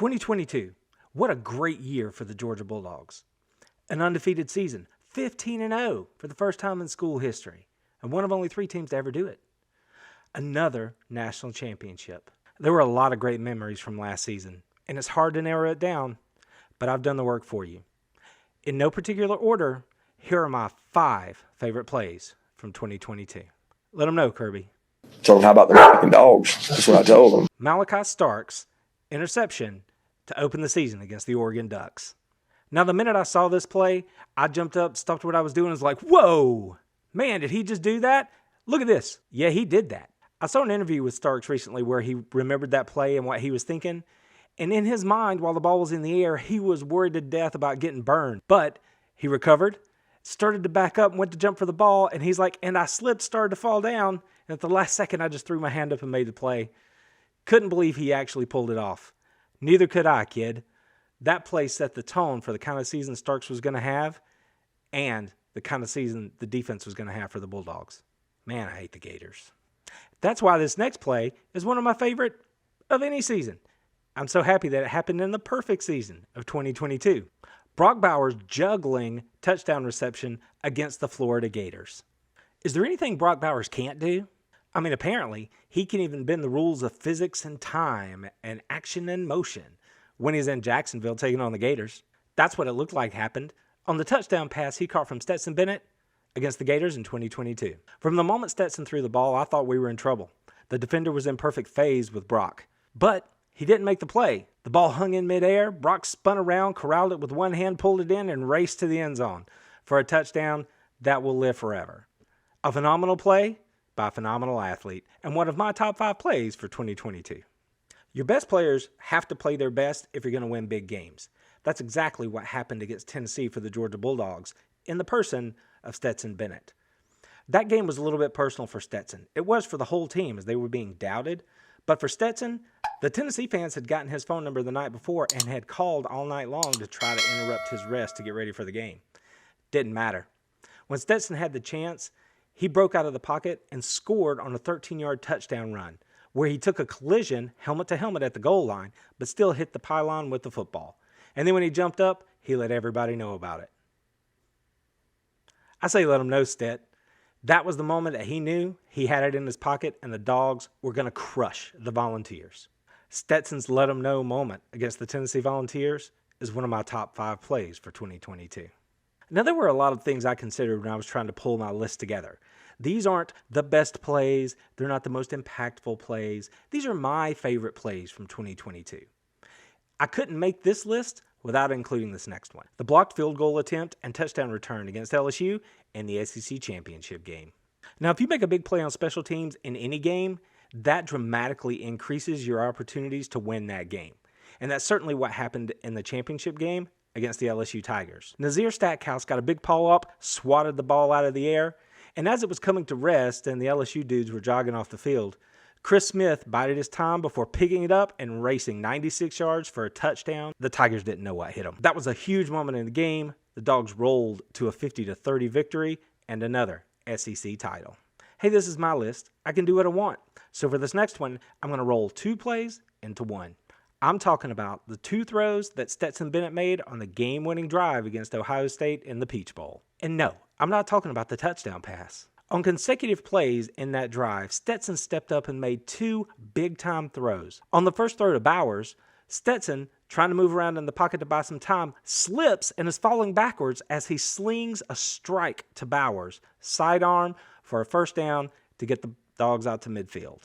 2022, what a great year for the Georgia Bulldogs. An undefeated season, 15-0 for the first time in school history, and one of only 3 teams to ever do it. Another national championship. There were a lot of great memories from last season, and it's hard to narrow it down, but I've done the work for you. In no particular order, here are my 5 favorite plays from 2022. Let them know, Kirby. Told them, how about the fucking dogs? That's what I told them. Malaki Starks' interception to open the season against the Oregon Ducks. Now, the minute I saw this play, I jumped up, stopped what I was doing, and was like, whoa, man, did he just do that? Look at this. Yeah, he did that. I saw an interview with Starks recently where he remembered that play and what he was thinking. And in his mind, while the ball was in the air, he was worried to death about getting burned. But he recovered, started to back up, and went to jump for the ball. And he's like, and I slipped, started to fall down. And at the last second, I just threw my hand up and made the play. Couldn't believe he actually pulled it off. Neither could I, kid. That play set the tone for the kind of season Starks was going to have and the kind of season the defense was going to have for the Bulldogs. Man, I hate the Gators. That's why this next play is one of my favorite of any season. I'm so happy that it happened in the perfect season of 2022. Brock Bowers' juggling touchdown reception against the Florida Gators. Is there anything Brock Bowers can't do? I mean, apparently, he can even bend the rules of physics and time and action and motion when he's in Jacksonville taking on the Gators. That's what it looked like happened on the touchdown pass he caught from Stetson Bennett against the Gators in 2022. From the moment Stetson threw the ball, I thought we were in trouble. The defender was in perfect phase with Brock. But he didn't make the play. The ball hung in midair. Brock spun around, corralled it with one hand, pulled it in, and raced to the end zone for a touchdown that will live forever. A phenomenal play by a phenomenal athlete, and one of my top 5 plays for 2022. Your best players have to play their best if you're going to win big games. That's exactly what happened against Tennessee for the Georgia Bulldogs in the person of Stetson Bennett. That game was a little bit personal for Stetson. It was for the whole team as they were being doubted. But for Stetson, the Tennessee fans had gotten his phone number the night before and had called all night long to try to interrupt his rest to get ready for the game. Didn't matter. When Stetson had the chance, he broke out of the pocket and scored on a 13-yard touchdown run where he took a collision helmet to helmet at the goal line but still hit the pylon with the football. And then when he jumped up, he let everybody know about it. I say let him know, Stet. That was the moment that he knew he had it in his pocket and the Dogs were going to crush the Volunteers. Stetson's let him know moment against the Tennessee Volunteers is one of my top 5 plays for 2022. Now, there were a lot of things I considered when I was trying to pull my list together. These aren't the best plays. They're not the most impactful plays. These are my favorite plays from 2022. I couldn't make this list without including this next one. The blocked field goal attempt and touchdown return against LSU in the SEC championship game. Now, if you make a big play on special teams in any game, that dramatically increases your opportunities to win that game. And that's certainly what happened in the championship game against the LSU Tigers. Nazir Stackhouse got a big paw up, swatted the ball out of the air, and as it was coming to rest and the LSU dudes were jogging off the field, Chris Smith bided his time before picking it up and racing 96 yards for a touchdown. The Tigers didn't know what hit them. That was a huge moment in the game. The Dogs rolled to a 50-30 victory and another SEC title. Hey, this is my list. I can do what I want. So for this next one, I'm going to roll 2 plays into one. I'm talking about the 2 throws that Stetson Bennett made on the game-winning drive against Ohio State in the Peach Bowl. And no, I'm not talking about the touchdown pass. On consecutive plays in that drive, Stetson stepped up and made 2 big-time throws. On the first throw to Bowers, Stetson, trying to move around in the pocket to buy some time, slips and is falling backwards as he slings a strike to Bowers, sidearm for a first down to get the Dogs out to midfield.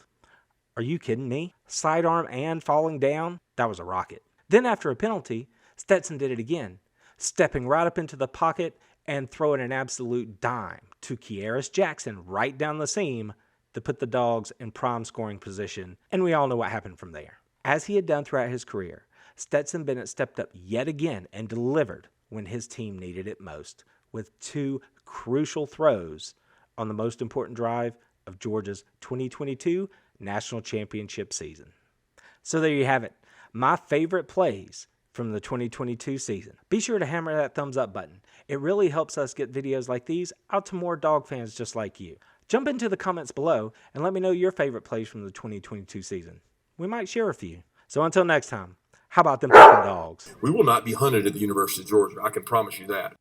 Are you kidding me? Sidearm and falling down? That was a rocket. Then after a penalty, Stetson did it again, stepping right up into the pocket and throwing an absolute dime to Kearis Jackson right down the seam to put the Dogs in prime scoring position, and we all know what happened from there. As he had done throughout his career, Stetson Bennett stepped up yet again and delivered when his team needed it most, with 2 crucial throws on the most important drive of Georgia's 2022 national championship season. So there you have it, my favorite plays from the 2022 season. Be sure to hammer that thumbs up button. It really helps us get videos like these out to more dog fans just like you. Jump into the comments below and let me know your favorite plays from the 2022 season. We might share a few. So until next time, How about them fucking dogs? We will not be hunted at the University of Georgia. I can promise you that.